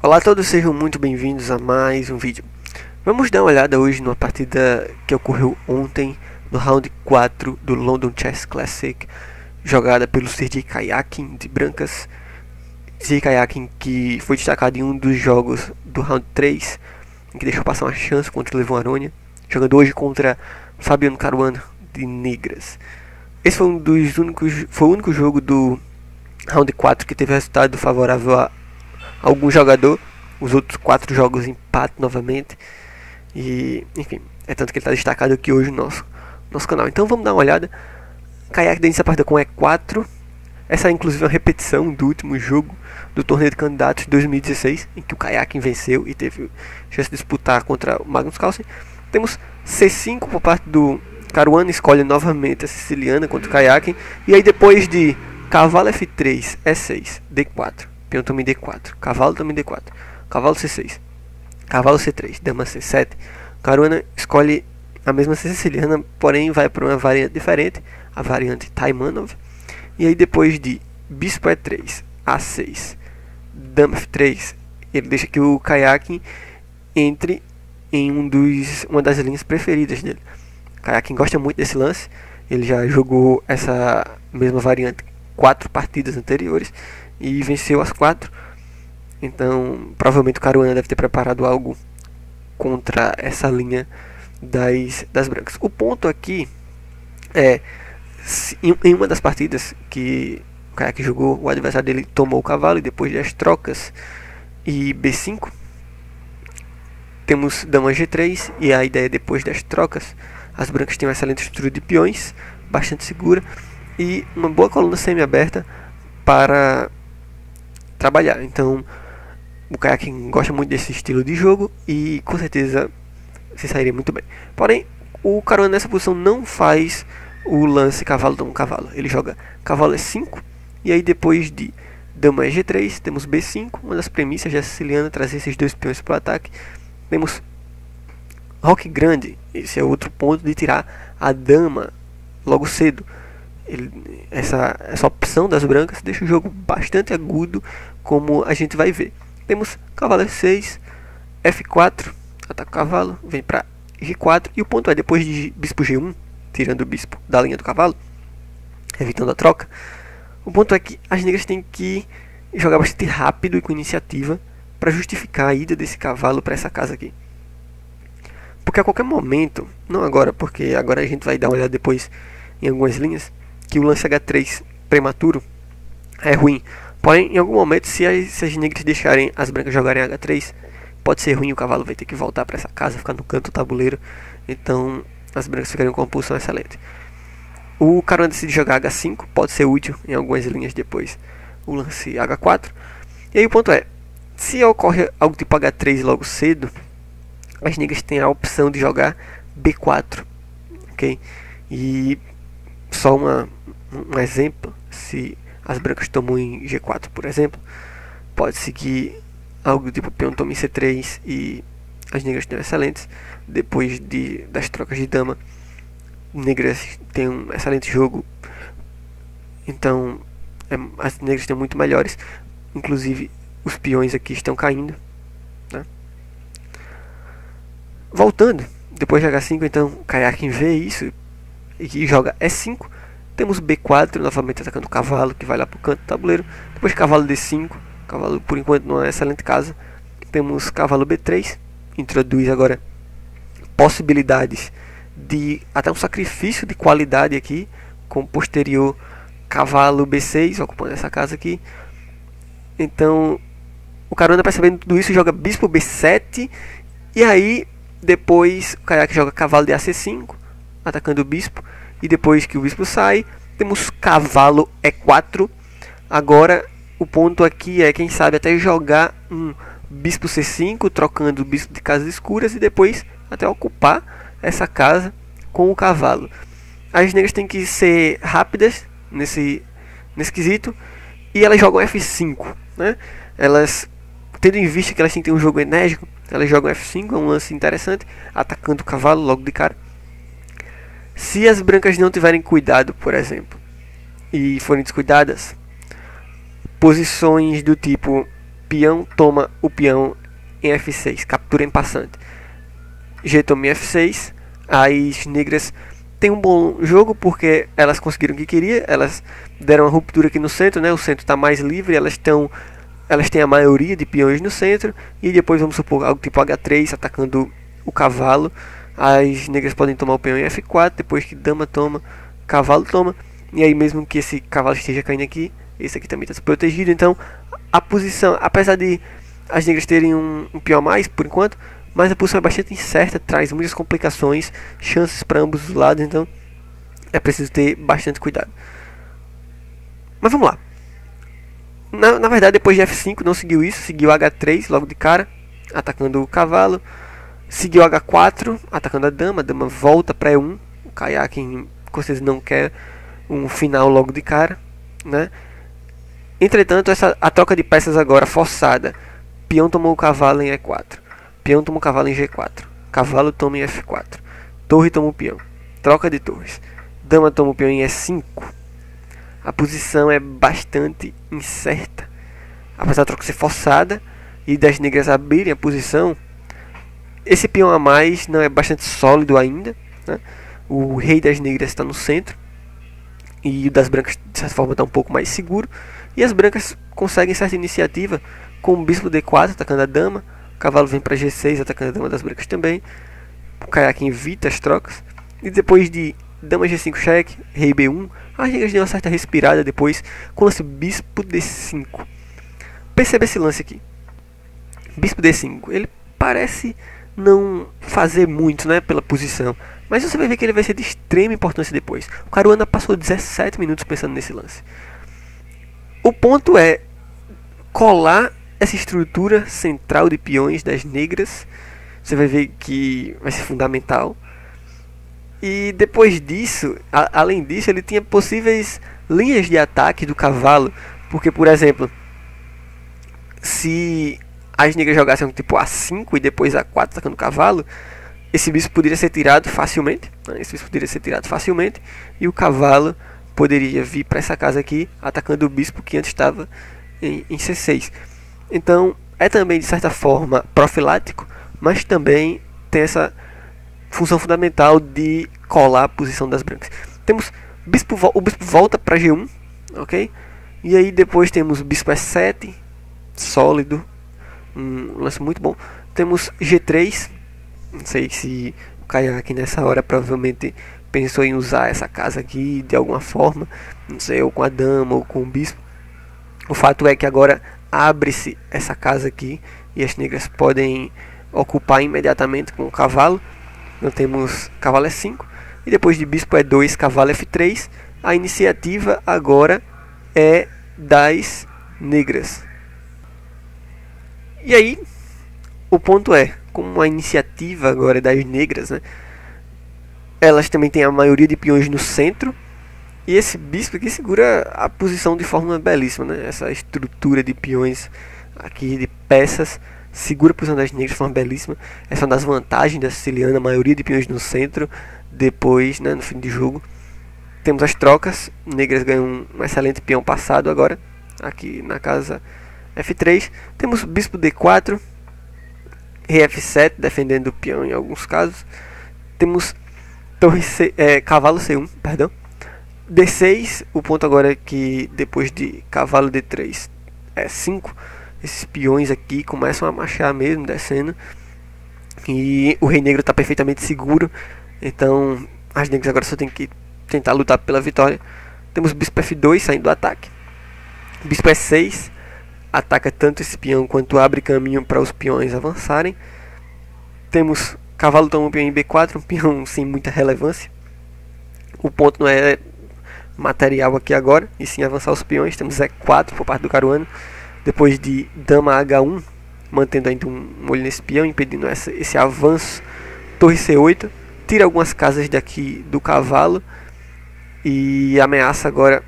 Olá a todos, sejam muito bem-vindos a mais um vídeo. Vamos dar uma olhada hoje numa partida que ocorreu ontem no round 4 do London Chess Classic, jogada pelo Sergei Karjakin de brancas. Sergei Karjakin que foi destacado em um dos jogos do round 3, em que deixou passar uma chance contra o Levon Aronian, jogando hoje contra Fabiano Caruana de negras. Esse foi foi o único jogo do round 4 que teve resultado favorável a algum jogador. Os outros 4 jogos empate novamente. E enfim, é tanto que ele está destacado aqui hoje no nosso canal. Então vamos dar uma olhada. Karjakin inicia a partida com E4. Essa é inclusive uma repetição do último jogo do torneio de candidatos de 2016, em que o Karjakin venceu e teve chance de disputar contra o Magnus Carlsen. Temos C5 por parte do Caruana, escolhe novamente a siciliana contra o Karjakin. E aí depois de cavalo F3, E6, D4, peão também D4, cavalo também D4, cavalo C6, cavalo C3, dama C7, Caruana escolhe a mesma siciliana, porém vai para uma variante diferente, a variante Taimanov. E aí depois de bispo E3, A6, dama F3, ele deixa que o Karjakin entre em uma das linhas preferidas dele. Karjakin gosta muito desse lance, ele já jogou essa mesma variante 4 partidas anteriores e venceu as 4. Então provavelmente o Caruana deve ter preparado algo contra essa linha das brancas. O ponto aqui é, em uma das partidas que o Karjakin jogou, o adversário dele tomou o cavalo e depois das trocas e B5, temos dama G3, e a ideia depois das trocas, as brancas têm uma excelente estrutura de peões, bastante segura, e uma boa coluna semi-aberta para trabalhar. Então o Karjakin gosta muito desse estilo de jogo e com certeza se sairia muito bem. Porém, o Caruana nessa posição não faz o lance cavalo dama cavalo. Ele joga cavalo E5, e aí depois de dama G3 temos B5, uma das premissas da siciliana, trazer esses dois peões para o ataque. Temos roque grande, esse é outro ponto de tirar a dama logo cedo. Essa opção das brancas deixa o jogo bastante agudo, como a gente vai ver. Temos cavalo F6, F4, ataca o cavalo, vem para G4, e o ponto é, depois de bispo G1, tirando o bispo da linha do cavalo, evitando a troca, o ponto é que as negras têm que jogar bastante rápido e com iniciativa para justificar a ida desse cavalo para essa casa aqui. Porque a qualquer momento, não agora, porque agora a gente vai dar uma olhada depois em algumas linhas, que o lance H3 prematuro é ruim. Porém, em algum momento, se as negras deixarem as brancas jogarem H3, pode ser ruim, o cavalo vai ter que voltar para essa casa, ficar no canto do tabuleiro. Então, as brancas ficariam com uma posição excelente. O Caruana decide jogar H5, pode ser útil em algumas linhas depois. O lance H4. E aí o ponto é, se ocorre algo tipo H3 logo cedo, as negras têm a opção de jogar B4, ok? E só um exemplo, se as brancas tomam em G4, por exemplo, pode seguir algo tipo peão toma em C3 e as negras estão excelentes. Depois das trocas de dama, negras têm um excelente jogo, então as negras estão muito melhores, inclusive os peões aqui estão caindo, né? Voltando, depois de H5, então Karjakin vê isso e joga E5. Temos B4, novamente atacando o cavalo, que vai lá para o canto do tabuleiro. Depois cavalo D5, cavalo por enquanto não é excelente casa. Temos cavalo B3, introduz agora possibilidades de até um sacrifício de qualidade aqui, com posterior cavalo B6, ocupando essa casa aqui. Então o Caruana, percebendo tudo isso, joga bispo B7, e aí depois o Karjakin joga cavalo de AC5, atacando o bispo. E depois que o bispo sai, temos cavalo E4. Agora o ponto aqui é, quem sabe, até jogar um bispo C5, trocando o bispo de casas escuras, e depois até ocupar essa casa com o cavalo. As negras têm que ser rápidas nesse quesito, e elas jogam F5, né? Elas, tendo em vista que elas têm que ter um jogo enérgico, elas jogam F5, é um lance interessante, atacando o cavalo logo de cara. Se as brancas não tiverem cuidado, por exemplo, e forem descuidadas, posições do tipo peão toma o peão em F6, captura em passante. G toma em F6. As negras têm um bom jogo porque elas conseguiram o que queria. Elas deram uma ruptura aqui no centro, né? O centro está mais livre, elas têm a maioria de peões no centro. E depois vamos supor algo tipo H3 atacando o cavalo. As negras podem tomar o peão em F4, depois que dama toma, cavalo toma. E aí mesmo que esse cavalo esteja caindo aqui, esse aqui também está protegido. Então a posição, apesar de as negras terem um peão a mais por enquanto, mas a posição é bastante incerta, traz muitas complicações, chances para ambos os lados, então é preciso ter bastante cuidado. Mas vamos lá. Na verdade, depois de F5 não seguiu isso, seguiu H3 logo de cara, atacando o cavalo. Seguiu H4, atacando a dama volta para E1. O caiaque, com certeza, não quer um final logo de cara, né? Entretanto, a troca de peças agora forçada. Peão tomou o cavalo em E4. Peão toma o cavalo em G4. Cavalo toma em F4. Torre toma o peão. Troca de torres. Dama toma o peão em E5. A posição é bastante incerta. Apesar da troca ser forçada e das negras abrirem a posição, esse peão a mais não é bastante sólido ainda, né? O rei das negras está no centro e o das brancas de certa forma está um pouco mais seguro. E as brancas conseguem certa iniciativa com o bispo D4 atacando a dama. O cavalo vem para G6 atacando a dama das brancas também. O caiaque evita as trocas. E depois de dama G5 cheque, rei B1, as negras dão uma certa respirada depois com o lance bispo D5. Perceba esse lance aqui. Bispo D5, ele parece não fazer muito, né, pela posição, mas você vai ver que ele vai ser de extrema importância depois. O Caruana passou 17 minutos pensando nesse lance. O ponto é colar essa estrutura central de peões das negras. Você vai ver que vai ser fundamental. E depois disso, além disso, ele tinha possíveis linhas de ataque do cavalo, porque, por exemplo, se as negras jogassem tipo A5 e depois A4 atacando o cavalo, esse bispo poderia ser tirado facilmente, né? Esse bispo poderia ser tirado facilmente e o cavalo poderia vir para essa casa aqui atacando o bispo que antes estava em C6. Então é também de certa forma profilático, mas também tem essa função fundamental de colar a posição das brancas. Temos o bispo volta para G1, ok? E aí depois temos o bispo E7, sólido, um lance muito bom. Temos G3, não sei se o caiaque nessa hora provavelmente pensou em usar essa casa aqui de alguma forma, não sei, ou com a dama ou com o bispo. O fato é que agora abre-se essa casa aqui e as negras podem ocupar imediatamente com o cavalo. Então temos cavalo E5 e depois de bispo E2, cavalo F3. A iniciativa agora é das negras. E aí, o ponto é, como a iniciativa agora é das negras, né, elas também têm a maioria de peões no centro. E esse bispo aqui segura a posição de forma belíssima, né? Essa estrutura de peões aqui, de peças, segura a posição das negras de forma belíssima. Essa é uma das vantagens da siciliana, a maioria de peões no centro. Depois, né, no fim de jogo, temos as trocas. Negras ganham um excelente peão passado agora, aqui na casa F3. Temos bispo D4, rei F7, defendendo o peão em alguns casos. Temos torre cavalo C1, perdão. D6, o ponto agora é que depois de cavalo D3 E5, esses peões aqui começam a marchar mesmo, descendo. E o rei negro está perfeitamente seguro. Então as negras agora só tem que tentar lutar pela vitória. Temos bispo F2 saindo do ataque. Bispo E6 ataca tanto esse peão quanto abre caminho para os peões avançarem. Temos cavalo toma um peão em B4, um peão sem muita relevância. O ponto não é material aqui agora, e sim avançar os peões. Temos E4 por parte do Caruana. Depois de dama H1, mantendo ainda um olho nesse peão, impedindo esse avanço. Torre C8, tira algumas casas daqui do cavalo e ameaça agora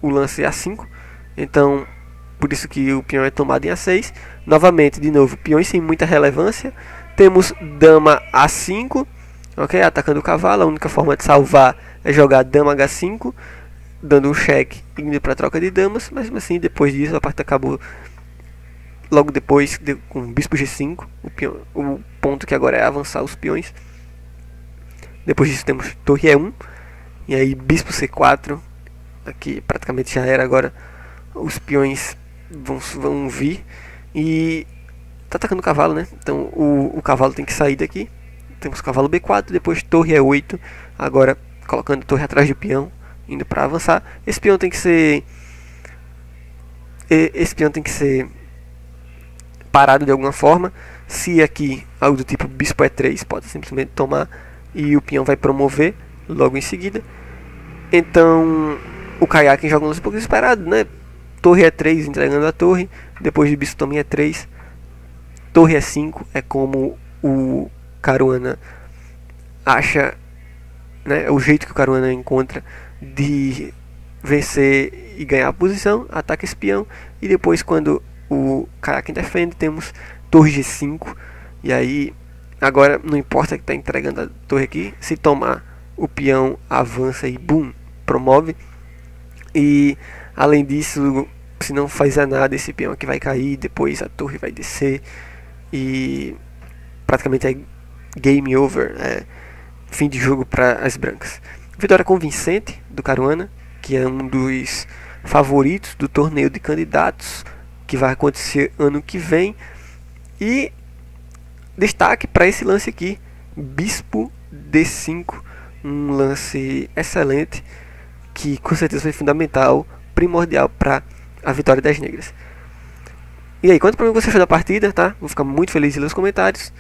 o lance A5. Então, por isso que o peão é tomado em A6. Novamente, de novo, peões sem muita relevância. Temos dama A5, ok? Atacando o cavalo. A única forma de salvar é jogar dama H5, dando um cheque indo para a troca de damas. Mas assim, depois disso a partida acabou logo depois com bispo G5, o ponto que agora é avançar os peões. Depois disso temos torre E1, e aí bispo C4, aqui praticamente já era, agora os peões vão vir, e tá atacando o cavalo, né? Então o cavalo tem que sair daqui. Temos cavalo B4, depois torre E8, agora colocando torre atrás do peão, indo para avançar. Esse peão tem que ser parado de alguma forma. Se aqui algo do tipo bispo E3, pode simplesmente tomar e o peão vai promover logo em seguida. Então o Kayakin joga um lance um pouco desesperado, né? Torre E3 entregando a torre, depois de bispo toma E3, torre E5 é como o Caruana acha, né, é o jeito que o Caruana encontra de vencer e ganhar a posição. Ataca esse peão, e depois, quando o Kayakin defende, temos torre G5, e aí agora não importa que está entregando a torre aqui, se tomar o peão avança e boom, promove. E além disso, se não fizer nada, esse peão aqui vai cair, depois a torre vai descer e praticamente é game over, fim de jogo para as brancas. Vitória convincente do Caruana, que é um dos favoritos do torneio de candidatos que vai acontecer ano que vem. E destaque para esse lance aqui, bispo D5, um lance excelente que com certeza foi fundamental, primordial para a vitória das negras. E aí, conta pra mim o que você achou da partida, tá? Vou ficar muito feliz de ler os comentários.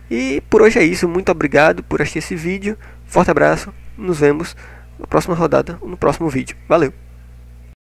E por hoje é isso, muito obrigado por assistir esse vídeo, forte abraço, nos vemos na próxima rodada, no próximo vídeo. Valeu!